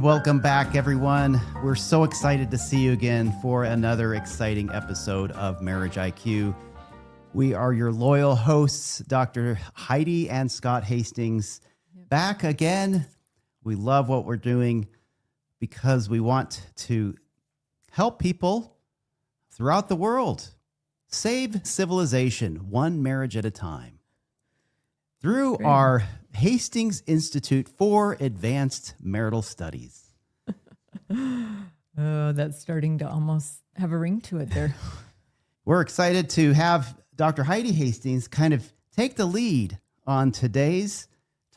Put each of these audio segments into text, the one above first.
Welcome back, everyone. We're so excited to see you again for another exciting episode of Marriage IQ. We are your loyal hosts, Dr. Heidi and Scott Hastings, back again. We love what we're doing because we want to help people throughout the world save civilization one marriage at a time through our Hastings Institute for Advanced Marital Studies. Oh, that's starting to almost have a ring to it there. We're excited to have Dr. Heidi Hastings kind of take the lead on today's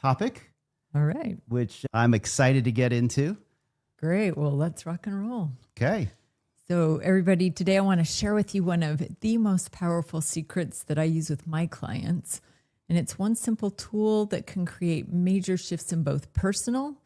topic. All right. Which I'm excited to get into. Great. Well, let's rock and roll. Okay. So everybody, today I want to share with you one of the most powerful secrets that I use with my clients. And it's one simple tool that can create major shifts in both personal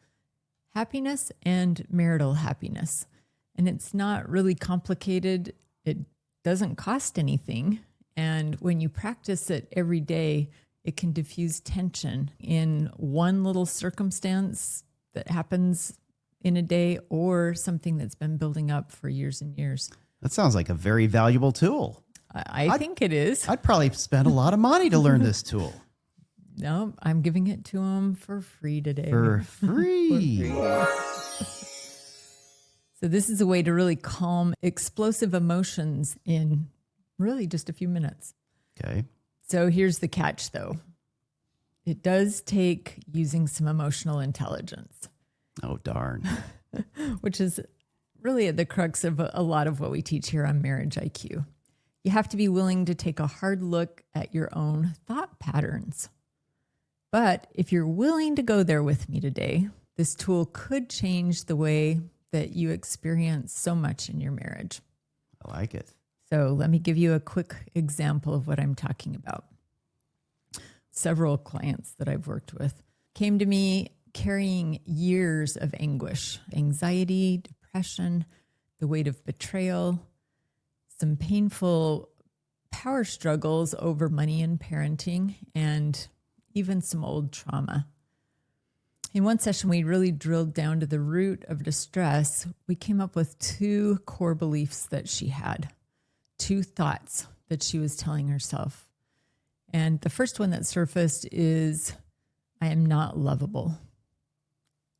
happiness and marital happiness. And it's not really complicated. It doesn't cost anything. And when you practice it every day, it can diffuse tension in one little circumstance that happens in a day or something that's been building up for years and years. That sounds like a very valuable tool. I think it is. I'd probably spend a lot of money to learn this tool. No, I'm giving it to them for free today. For free. So this is a way to really calm explosive emotions in really just a few minutes. Okay. So here's the catch, though. It does take using some emotional intelligence. Oh, darn. Which is really at the crux of a lot of what we teach here on Marriage IQ. You have to be willing to take a hard look at your own thought patterns. But if you're willing to go there with me today, this tool could change the way that you experience so much in your marriage. I like it. So let me give you a quick example of what I'm talking about. Several clients that I've worked with came to me carrying years of anguish, anxiety, depression, the weight of betrayal, some painful power struggles over money and parenting, and even some old trauma. In one session, we really drilled down to the root of distress. We came up with two core beliefs that she had, two thoughts that she was telling herself. And the first one that surfaced is, I am not lovable,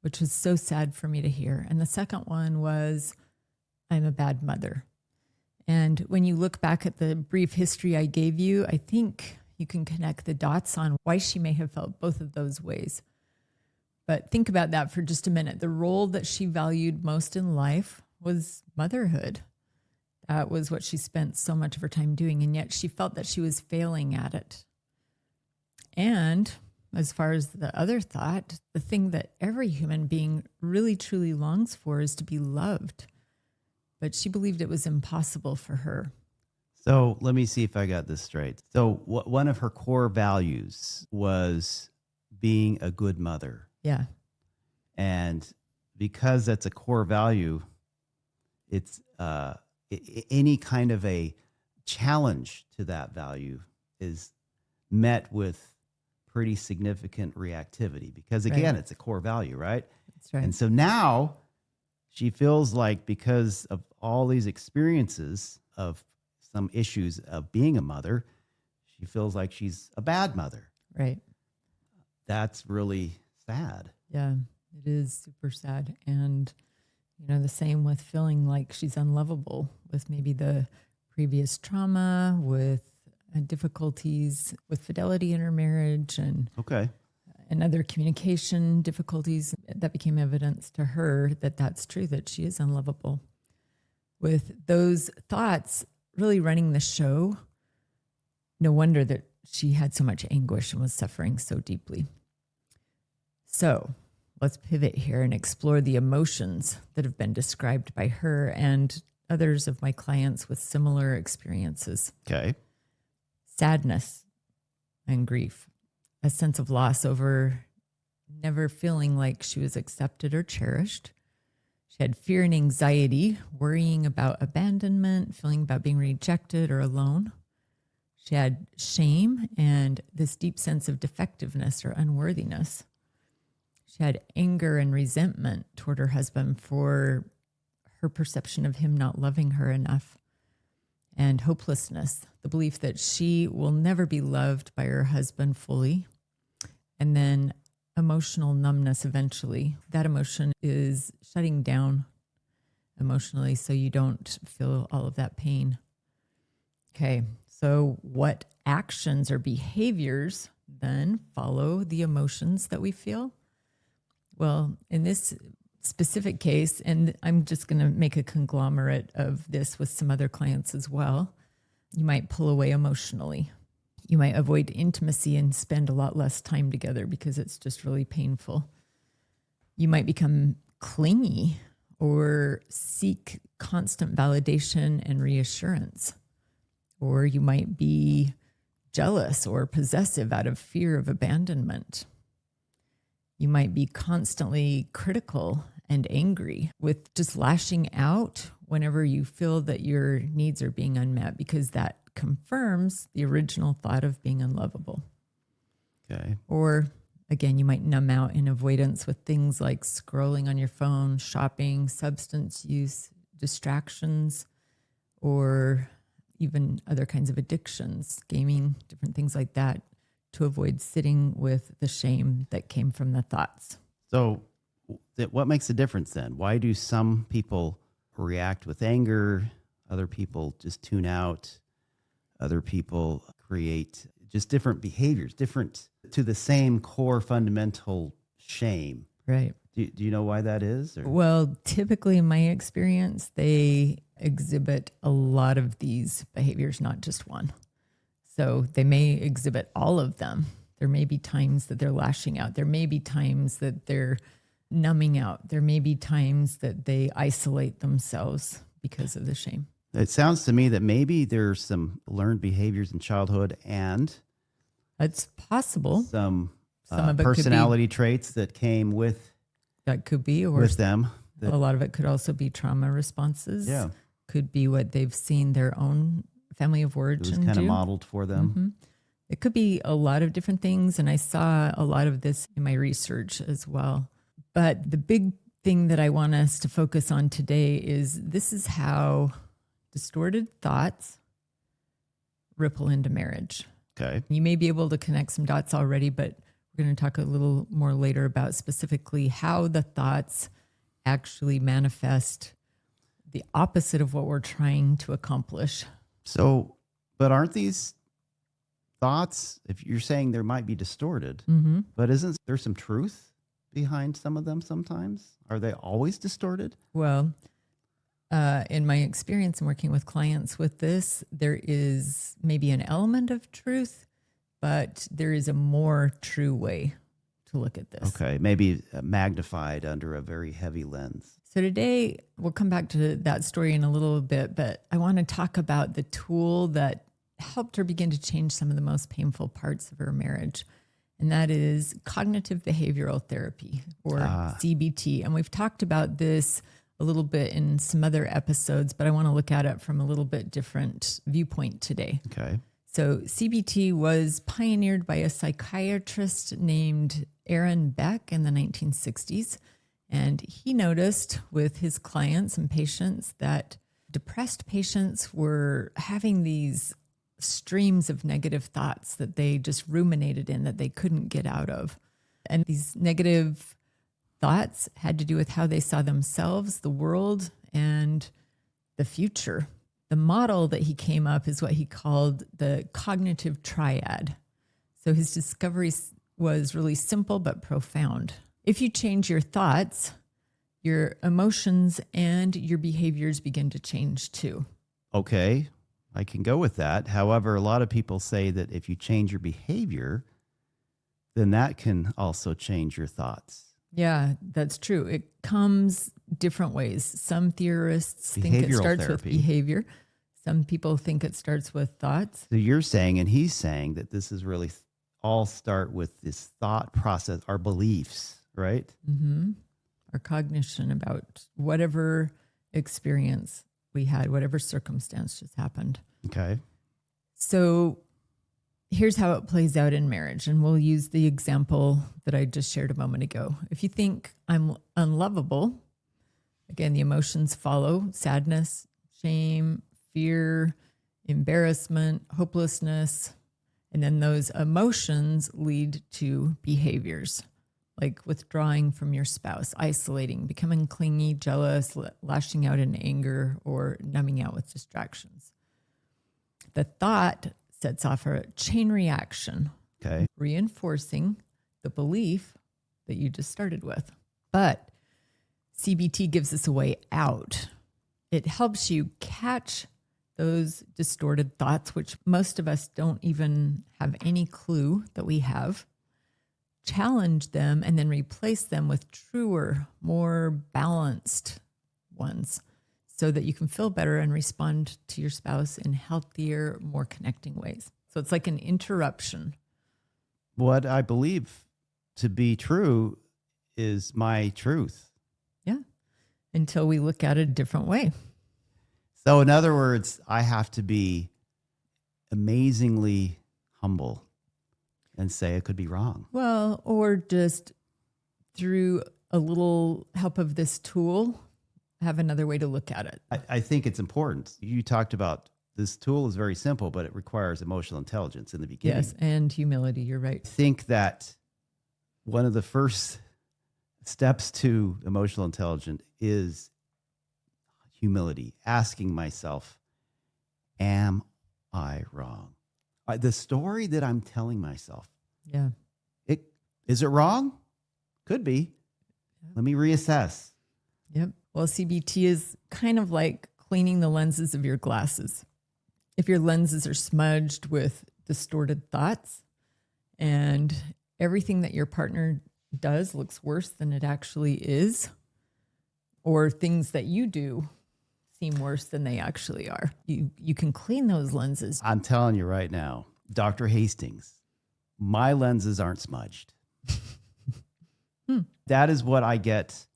which was so sad for me to hear. And the second one was, I'm a bad mother. And when you look back at the brief history I gave you, I think you can connect the dots on why she may have felt both of those ways. But think about that for just a minute. The role that she valued most in life was motherhood. That was what she spent so much of her time doing, and yet she felt that she was failing at it. And as far as the other thought, the thing that every human being really truly longs for is to be loved. But she believed it was impossible for her. So let me see if I got this straight. So one of her core values was being a good mother. Yeah. And because that's a core value, it's any kind of a challenge to that value is met with pretty significant reactivity because, again, It's a core value, right? That's right. And so now she feels like because of all these experiences of some issues of being a mother, she feels like she's a bad mother. Right. That's really sad. Yeah, it is super sad. And, the same with feeling like she's unlovable with maybe the previous trauma, with difficulties with fidelity in her marriage and other communication difficulties that became evidence to her that that's true, that she is unlovable. With those thoughts really running the show, no wonder that she had so much anguish and was suffering so deeply. So let's pivot here and explore the emotions that have been described by her and others of my clients with similar experiences. Okay. Sadness and grief, a sense of loss over never feeling like she was accepted or cherished. She had fear and anxiety, worrying about abandonment, feeling about being rejected or alone. She had shame and this deep sense of defectiveness or unworthiness. She had anger and resentment toward her husband for her perception of him not loving her enough, and hopelessness, the belief that she will never be loved by her husband fully, and then emotional numbness eventually. That emotion is shutting down emotionally so you don't feel all of that pain. Okay, so what actions or behaviors then follow the emotions that we feel? Well, in this specific case, and I'm just going to make a conglomerate of this with some other clients as well, you might pull away emotionally. You might avoid intimacy and spend a lot less time together because it's just really painful. You might become clingy or seek constant validation and reassurance. Or you might be jealous or possessive out of fear of abandonment. You might be constantly critical and angry with just lashing out whenever you feel that your needs are being unmet, because that confirms the original thought of being unlovable. Okay. Or again, you might numb out in avoidance with things like scrolling on your phone, shopping, substance use, distractions, or even other kinds of addictions, gaming, different things like that, to avoid sitting with the shame that came from the thoughts. So what makes a difference then? Why do some people react with anger? Other people just tune out. Other people create just different behaviors, different to the same core fundamental shame. Right. Do you know why that is? Or? Well, typically in my experience, they exhibit a lot of these behaviors, not just one. So they may exhibit all of them. There may be times that they're lashing out. There may be times that they're numbing out. There may be times that they isolate themselves because of the shame. It sounds to me that maybe there's some learned behaviors in childhood and it's possible. Some of it personality traits that came with that could be, or with them. A lot of it could also be trauma responses. Yeah. Could be what they've seen their own family of origin It was kind do. of modeled for them. Mm-hmm. It could be a lot of different things. And I saw a lot of this in my research as well. But the big thing that I want us to focus on today is this is how distorted thoughts ripple into marriage. Okay. You may be able to connect some dots already, but we're going to talk a little more later about specifically how the thoughts actually manifest the opposite of what we're trying to accomplish. So, but aren't these thoughts, if you're saying there might be distorted, but isn't there some truth behind some of them sometimes? Are they always distorted? Well, in my experience in working with clients with this, there is maybe an element of truth, but there is a more true way to look at this. Okay, maybe magnified under a very heavy lens. So today, we'll come back to that story in a little bit, but I want to talk about the tool that helped her begin to change some of the most painful parts of her marriage. And that is cognitive behavioral therapy, or CBT. And we've talked about this a little bit in some other episodes, but I want to look at it from a little bit different viewpoint today. Okay. So CBT was pioneered by a psychiatrist named Aaron Beck in the 1960s. And he noticed with his clients and patients that depressed patients were having these streams of negative thoughts that they just ruminated in, that they couldn't get out of. And these negative thoughts had to do with how they saw themselves, the world, and the future. The model that he came up is what he called the cognitive triad. So his discovery was really simple but profound. If you change your thoughts, your emotions and your behaviors begin to change too. Okay, I can go with that. However, a lot of people say that if you change your behavior, then that can also change your thoughts. Yeah, that's true. It comes different ways. Some theorists think it starts with behavior. Some people think it starts with thoughts. So you're saying, and he's saying, that this is really all start with this thought process, our beliefs, right? Mm-hmm. Our cognition about whatever experience we had, whatever circumstance just happened. Okay. So here's how it plays out in marriage. And we'll use the example that I just shared a moment ago. If you think I'm unlovable, again, the emotions follow: sadness, shame, fear, embarrassment, hopelessness. And then those emotions lead to behaviors like withdrawing from your spouse, isolating, becoming clingy, jealous, lashing out in anger, or numbing out with distractions. The thought sets off a chain reaction, Okay. reinforcing the belief that you just started with. But CBT gives us a way out. It helps you catch those distorted thoughts, which most of us don't even have any clue that we have, challenge them, and then replace them with truer, more balanced ones so that you can feel better and respond to your spouse in healthier, more connecting ways. So it's like an interruption. What I believe to be true is my truth. Yeah. Until we look at it a different way. So in other words, I have to be amazingly humble and say it could be wrong. Well, or just through a little help of this tool, have another way to look at it. I think it's important. You talked about this tool is very simple, but it requires emotional intelligence in the beginning. Yes, and humility. You're right. I think that one of the first steps to emotional intelligence is humility, asking myself, am I wrong? The story that I'm telling myself, Yeah. Is it wrong? Could be. Let me reassess. Yep. Well, CBT is kind of like cleaning the lenses of your glasses. If your lenses are smudged with distorted thoughts and everything that your partner does looks worse than it actually is, or things that you do seem worse than they actually are, you can clean those lenses. I'm telling you right now, Dr. Hastings, my lenses aren't smudged. That is what I get.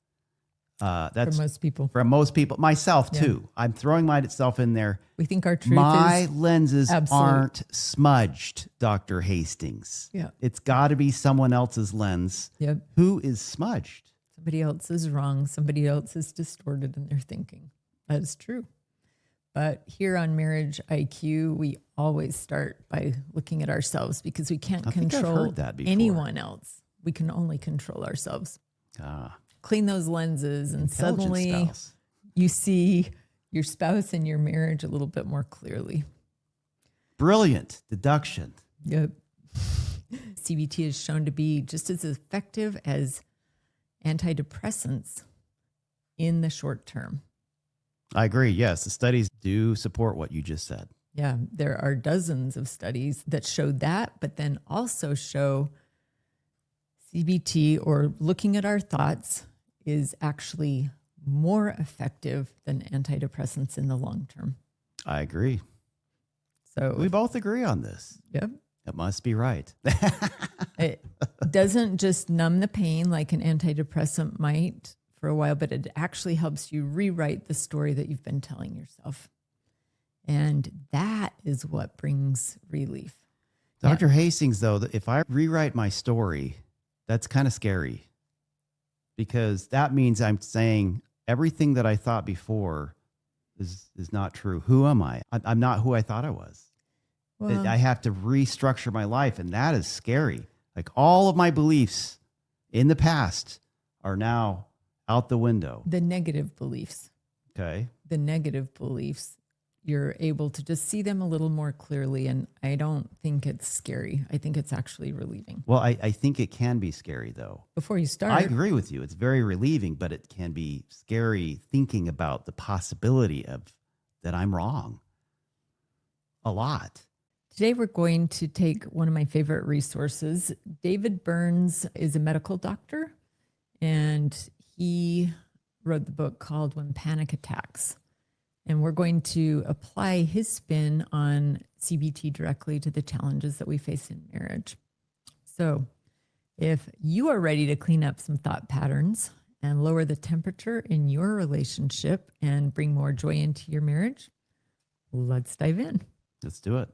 That's For most people. From most people, myself too. I'm throwing myself in there. We think our truth My is lenses absolute. aren't smudged, Dr. Hastings. Yeah. It's got to be someone else's lens. Yep. Who is smudged? Somebody else is wrong. Somebody else is distorted in their thinking. That is true. But here on Marriage IQ, we always start by looking at ourselves because we can't think I've control heard that before. anyone else. We can only control ourselves. Clean those lenses, and Intelligent suddenly spouse. you see your spouse and your marriage a little bit more clearly. Brilliant deduction. Yep. CBT is shown to be just as effective as antidepressants in the short term. I agree. Yes, the studies do support what you just said. Yeah, there are dozens of studies that show that, but then also show CBT, or looking at our thoughts, is actually more effective than antidepressants in the long term. I agree. So We both agree on this. yep. It must be right. It doesn't just numb the pain like an antidepressant might for a while, but it actually helps you rewrite the story that you've been telling yourself. And that is what brings relief. Dr. Hastings, though, if I rewrite my story, that's kind of scary because that means I'm saying everything that I thought before is not true. Who am I? I'm not who I thought I was. Well, I have to restructure my life, and that is scary. Like all of my beliefs in the past are now out the window. the negative beliefs, Okay. you're able to just see them a little more clearly. And I don't think it's scary. I think it's actually relieving. Well, I think it can be scary, though. Before you start, I agree with you. It's very relieving, but it can be scary thinking about the possibility of that I'm wrong a lot. today we're going to take one of my favorite resources. David Burns is a medical doctor, and he wrote the book called When Panic Attacks. And we're going to apply his spin on CBT directly to the challenges that we face in marriage. So if you are ready to clean up some thought patterns and lower the temperature in your relationship and bring more joy into your marriage, let's dive in. Let's do it.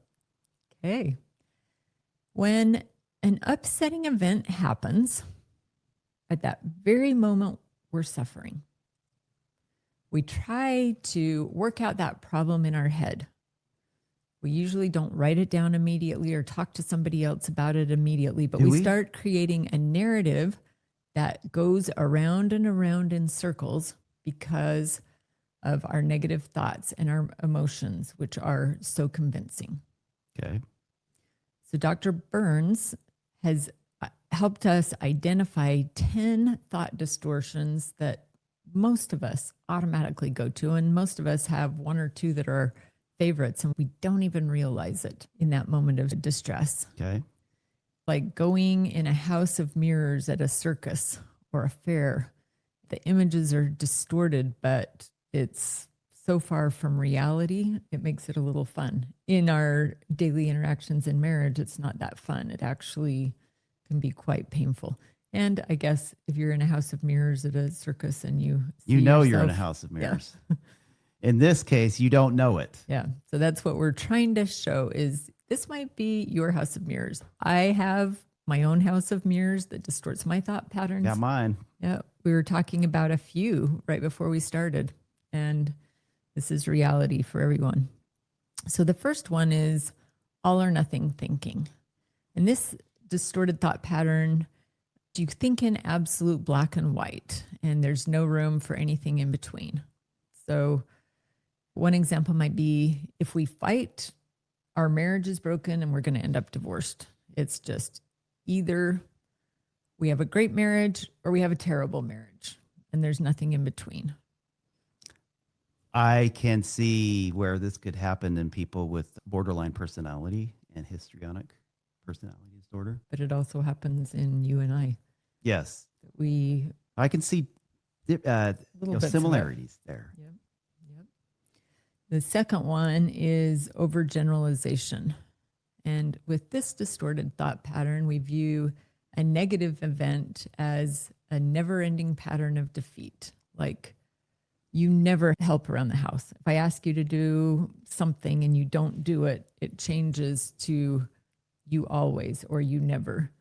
Okay. When an upsetting event happens, at that very moment, we're suffering. We try to work out that problem in our head. We usually don't write it down immediately or talk to somebody else about it immediately, but we start creating a narrative that goes around and around in circles because of our negative thoughts and our emotions, which are so convincing. Okay. So Dr. Burns has helped us identify 10 thought distortions that most of us automatically go to, and most of us have one or two that are favorites, and we don't even realize it in that moment of distress. Okay. Like going in a house of mirrors at a circus or a fair. The images are distorted, but it's so far from reality, it makes it a little fun. In our daily interactions in marriage, it's not that fun. It actually can be quite painful. And I guess if you're in a house of mirrors at a circus and you know yourself, you're in a house of mirrors. Yeah. In this case, you don't know it. Yeah. So that's what we're trying to show is this might be your house of mirrors. I have my own house of mirrors that distorts my thought patterns. Got mine. Yeah. We were talking about a few right before we started, and this is reality for everyone. So the first one is all or nothing thinking. And this distorted thought pattern, you think in absolute black and white, and there's no room for anything in between. So one example might be if we fight, our marriage is broken and we're going to end up divorced. It's just either we have a great marriage or we have a terrible marriage, and there's nothing in between. I can see where this could happen in people with borderline personality and histrionic personality disorder. But it also happens in you and I. Yes. I can see similarities there. Yep. The second one is overgeneralization. And with this distorted thought pattern, we view a negative event as a never-ending pattern of defeat. Like, you never help around the house. If I ask you to do something and you don't do it, it changes to you always or you never.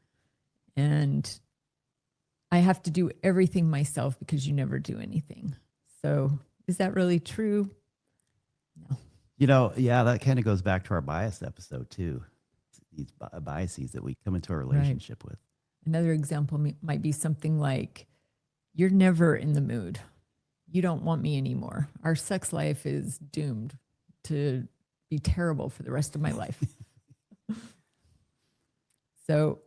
And I have to do everything myself because you never do anything. So is that really true? No. Yeah, that kind of goes back to our bias episode too. These biases that we come into a relationship with. Another example might be something like, you're never in the mood. You don't want me anymore. Our sex life is doomed to be terrible for the rest of my life. So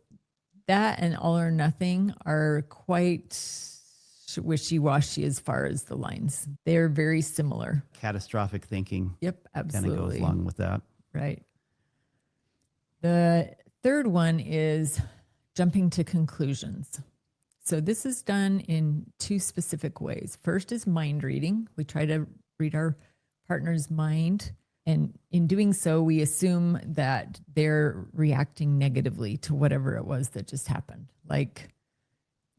that and all or nothing are quite wishy-washy as far as the lines. They're very similar. Catastrophic thinking. Yep, absolutely. Kind of goes along with that. Right. The third one is jumping to conclusions. So this is done in two specific ways. First is mind reading. We try to read our partner's mind, and in doing so, we assume that they're reacting negatively to whatever it was that just happened. Like,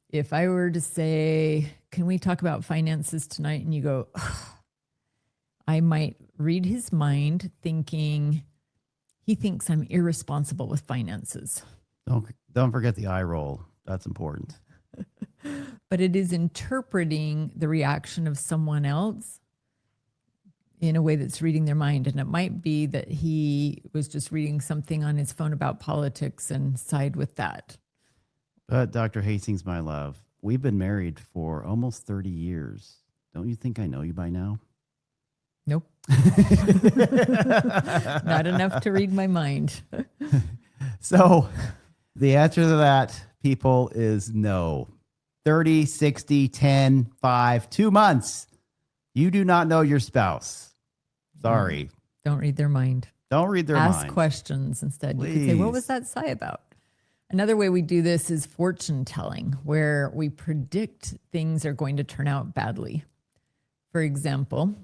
if I were to say, can we talk about finances tonight? And you go, ugh, I might read his mind thinking he thinks I'm irresponsible with finances. Don't forget the eye roll. That's important. But it is interpreting the reaction of someone else in a way that's reading their mind. And it might be that he was just reading something on his phone about politics and side with that. But Dr. Hastings, my love, we've been married for almost 30 years. Don't you think I know you by now? Nope. Not enough to read my mind. So the answer to that, people, is no. 30, 60, 10, 5, 2 months. You do not know your spouse. Sorry. Don't read their mind. Don't read their mind. Ask questions instead. Please. You could say, what was that sigh about? Another way we do this is fortune telling, where we predict things are going to turn out badly. For example,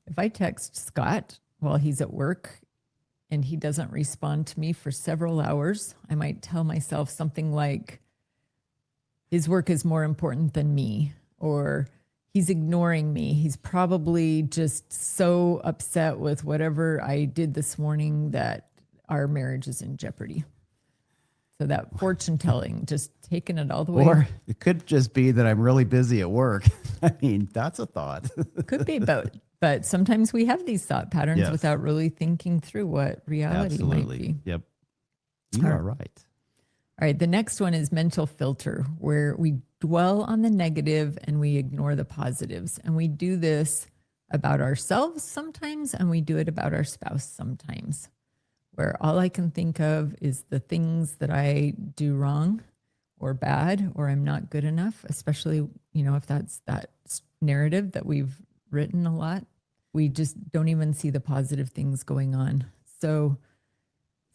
if I text Scott while he's at work and he doesn't respond to me for several hours, I might tell myself something like, his work is more important than me, or he's ignoring me. He's probably just so upset with whatever I did this morning that our marriage is in jeopardy. So that fortune telling, just taking it all the way. Or it could just be that I'm really busy at work. I mean, that's a thought. Could be both. But sometimes we have these thought patterns Yes. without really thinking through what reality might be. Yep. You are right. All right. The next one is mental filter, where we dwell on the negative and we ignore the positives. And we do this about ourselves sometimes, and we do it about our spouse sometimes, where all I can think of is the things that I do wrong or bad, or I'm not good enough, especially, if that's that narrative that we've written a lot. We just don't even see the positive things going on. So,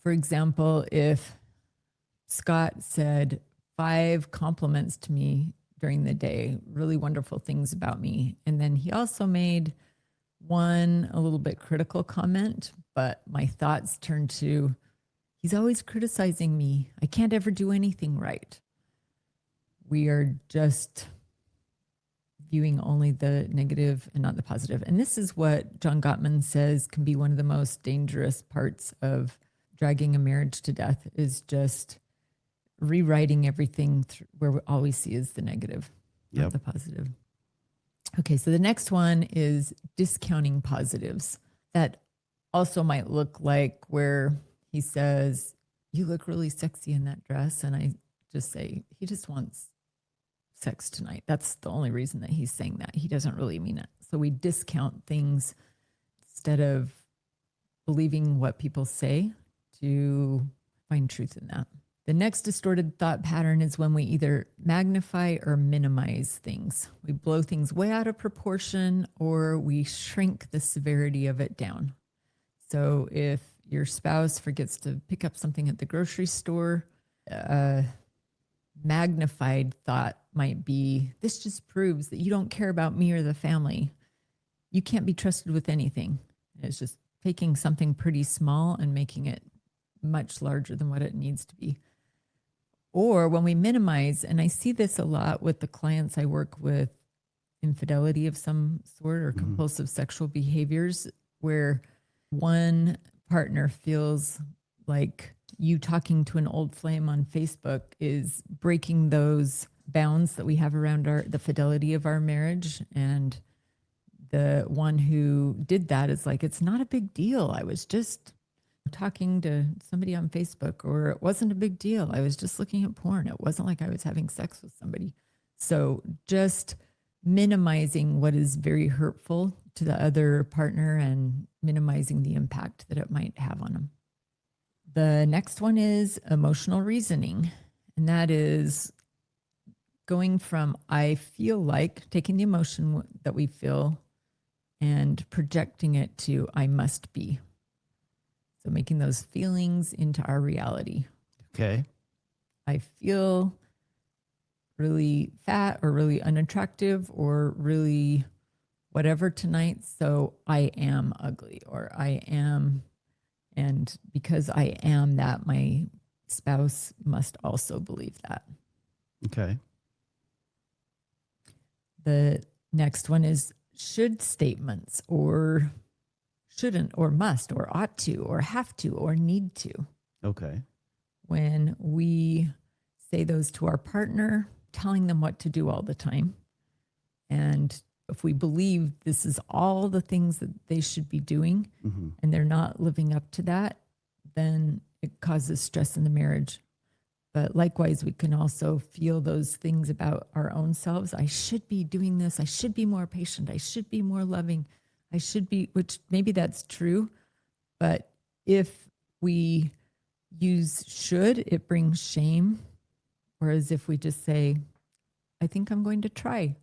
for example, if Scott said 5 compliments to me during the day, really wonderful things about me, and then he also made one a little bit critical comment, but my thoughts turned to, he's always criticizing me. I can't ever do anything right. We are just viewing only the negative and not the positive. And this is what John Gottman says can be one of the most dangerous parts of dragging a marriage to death, is just rewriting everything where all we see is the negative, not the positive. Okay, so the next one is discounting positives. That also might look like where he says, you look really sexy in that dress. And I just say, he just wants sex tonight. That's the only reason that he's saying that. He doesn't really mean it. So we discount things instead of believing what people say to find truth in that. The next distorted thought pattern is when we either magnify or minimize things. We blow things way out of proportion, or we shrink the severity of it down. So if your spouse forgets to pick up something at the grocery store, magnified thought might be, this just proves that you don't care about me or the family. You can't be trusted with anything. It's just taking something pretty small and making it much larger than what it needs to be. Or when we minimize, and I see this a lot with the clients I work with, infidelity of some sort or compulsive sexual behaviors, where one partner feels like you talking to an old flame on Facebook is breaking those bounds that we have around the fidelity of our marriage. And the one who did that is like, it's not a big deal. I was just talking to somebody on Facebook, or it wasn't a big deal. I was just looking at porn. It wasn't like I was having sex with somebody. So just minimizing what is very hurtful to the other partner and minimizing the impact that it might have on them. The next one is emotional reasoning. And that is going from I feel like, taking the emotion that we feel and projecting it to I must be. So making those feelings into our reality. Okay. I feel really fat or really unattractive or really whatever tonight. So I am ugly, or I am. And because I am that, my spouse must also believe that. Okay. The next one is should statements, or shouldn't, or must, or ought to, or have to, or need to. Okay. When we say those to our partner, telling them what to do all the time. And if we believe this is all the things that they should be doing, and they're not living up to that, then it causes stress in the marriage. But likewise, we can also feel those things about our own selves. I should be doing this. I should be more patient. I should be more loving. I should be, which maybe that's true. But if we use should, it brings shame. Whereas if we just say, I think I'm going to try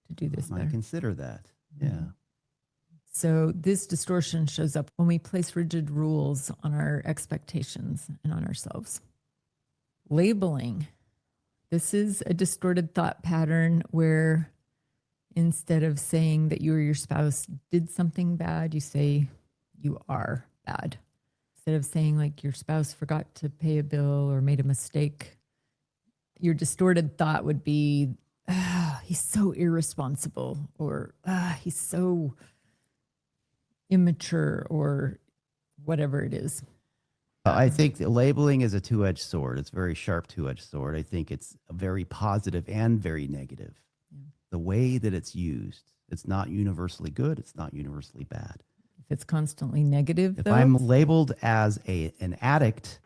to do this better. I consider that. Yeah. So this distortion shows up when we place rigid rules on our expectations and on ourselves. Labeling. This is a distorted thought pattern where instead of saying that you or your spouse did something bad, you say you are bad. Instead of saying like your spouse forgot to pay a bill or made a mistake, your distorted thought would be, he's so irresponsible, or he's so immature, or whatever it is. I think the labeling is a two-edged sword. It's a very sharp two-edged sword. I think it's very positive and very negative. The way that it's used, it's not universally good. It's not universally bad. If it's constantly negative, If though, I'm labeled as an addict,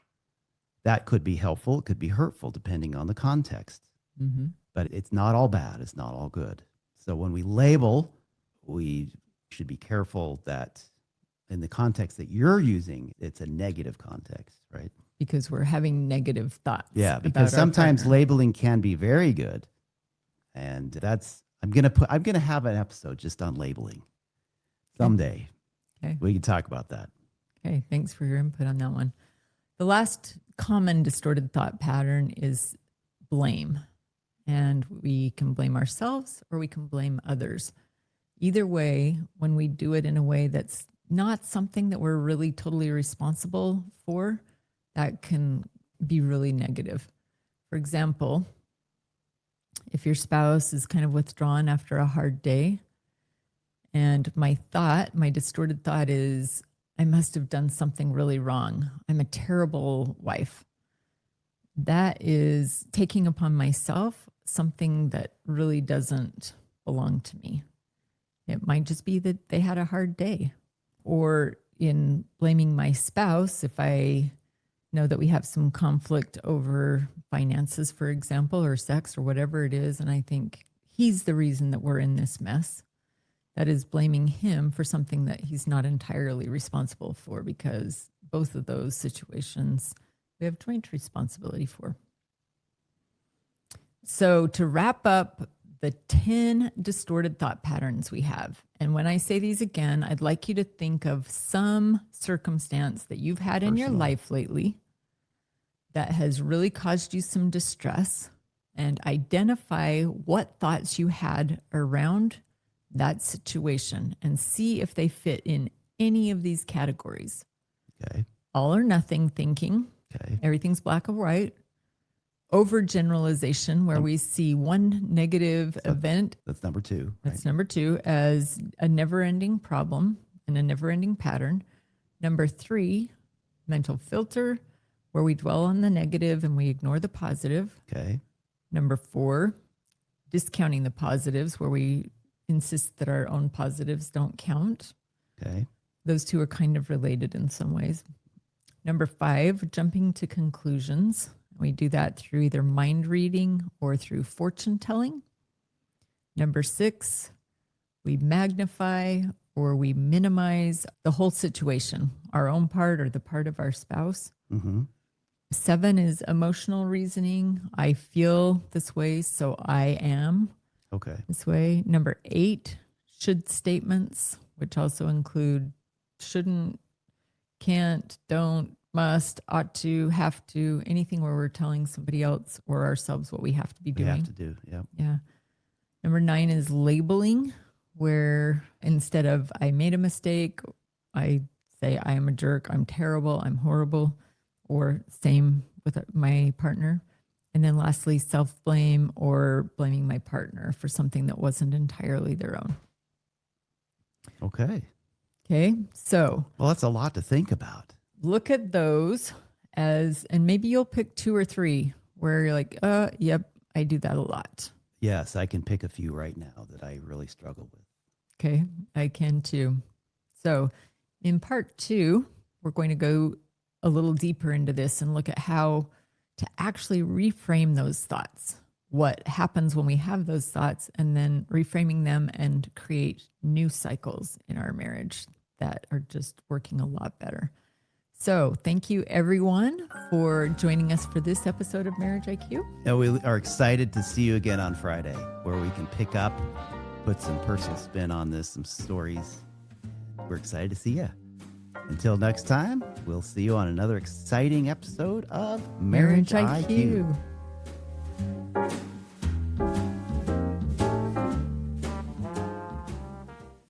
that could be helpful. It could be hurtful depending on the context. mm-hmm. But it's not all bad. It's not all good. So when we label, we should be careful that in the context that you're using, it's a negative context, right? Because we're having negative thoughts. Yeah, about because our sometimes partner. labeling can be very good. And I'm gonna have an episode just on labeling someday. Okay. We can talk about that. Okay, thanks for your input on that one. The last common distorted thought pattern is blame. And we can blame ourselves or we can blame others. Either way, when we do it in a way that's not something that we're really totally responsible for, that can be really negative. For example, if your spouse is kind of withdrawn after a hard day, and my distorted thought is, I must have done something really wrong. I'm a terrible wife. That is taking upon myself something that really doesn't belong to me. It might just be that they had a hard day. Or in blaming my spouse, if I know that we have some conflict over finances, for example, or sex or whatever it is, and I think he's the reason that we're in this mess, that is blaming him for something that he's not entirely responsible for, because both of those situations we have joint responsibility for. So to wrap up the 10 distorted thought patterns we have, and when I say these again, I'd like you to think of some circumstance that you've had in your life lately that has really caused you some distress, and identify what thoughts you had around that situation and see if they fit in any of these categories. Okay. All or nothing thinking. Okay. Everything's black or white. Overgeneralization, where we see one negative event. That's number 2. Right? That's number 2, as a never-ending problem and a never-ending pattern. Number 3, mental filter, where we dwell on the negative and we ignore the positive. Okay. Number 4, discounting the positives, where we insist that our own positives don't count. Okay. Those two are kind of related in some ways. Number 5, jumping to conclusions. We do that through either mind reading or through fortune telling. Number 6, we magnify or we minimize the whole situation, our own part or the part of our spouse. Mm-hmm. 7 is emotional reasoning. I feel this way, so I am this way. Number 8, should statements, which also include shouldn't, can't, don't, must, ought to, have to, anything where we're telling somebody else or ourselves what we have to be doing. We have to do, yeah. Yeah. Number 9 is labeling, where instead of I made a mistake, I say I am a jerk, I'm terrible, I'm horrible, or same with my partner. And then lastly, self-blame or blaming my partner for something that wasn't entirely their own. Okay. Okay. So, well, that's a lot to think about. Look at those as, and maybe you'll pick 2 or 3 where you're like, yep, I do that a lot. Yes, I can pick a few right now that I really struggle with. Okay, I can too. So in part 2, we're going to go a little deeper into this and look at how to actually reframe those thoughts. What happens when we have those thoughts, and then reframing them and create new cycles in our marriage that are just working a lot better. So thank you, everyone, for joining us for this episode of Marriage IQ. And we are excited to see you again on Friday, where we can pick up, put some personal spin on this, some stories. We're excited to see you. Until next time, we'll see you on another exciting episode of Marriage IQ.